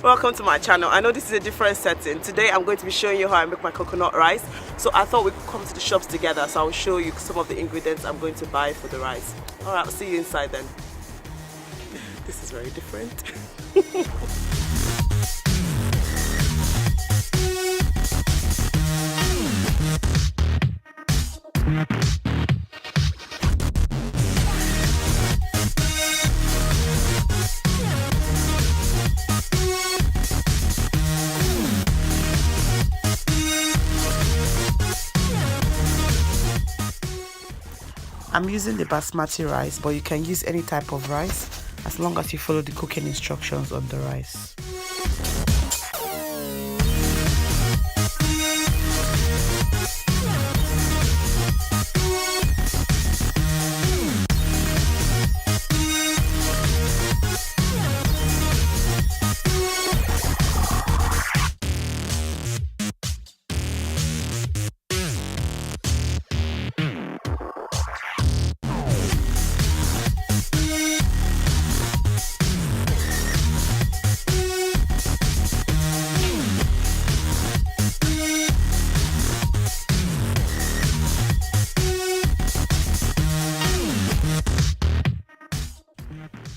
Welcome to my channel. I know this is a different setting. Today I'm going to be showing you how I make my coconut rice. So I thought we could come to the shops together, so I'll show you some of the ingredients I'm going to buy for the rice. Alright, I'll see you inside then. This is very different. I'm using the basmati rice, but you can use any type of rice as long as you follow the cooking instructions on the rice.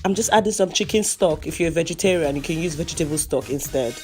I'm just adding some chicken stock. If you're a vegetarian, you can use vegetable stock instead.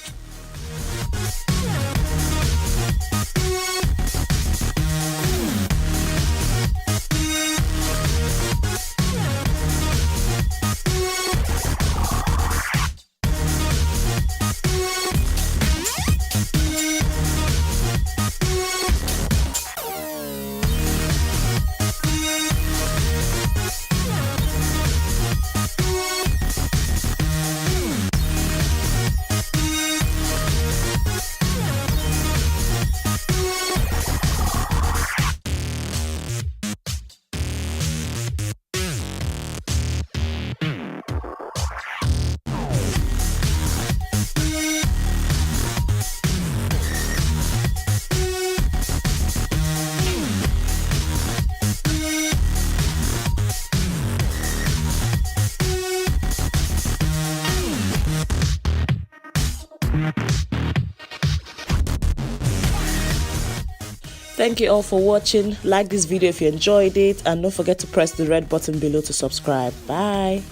Thank you all for watching. Like this video if you enjoyed it, and don't forget to press the red button below to subscribe. Bye.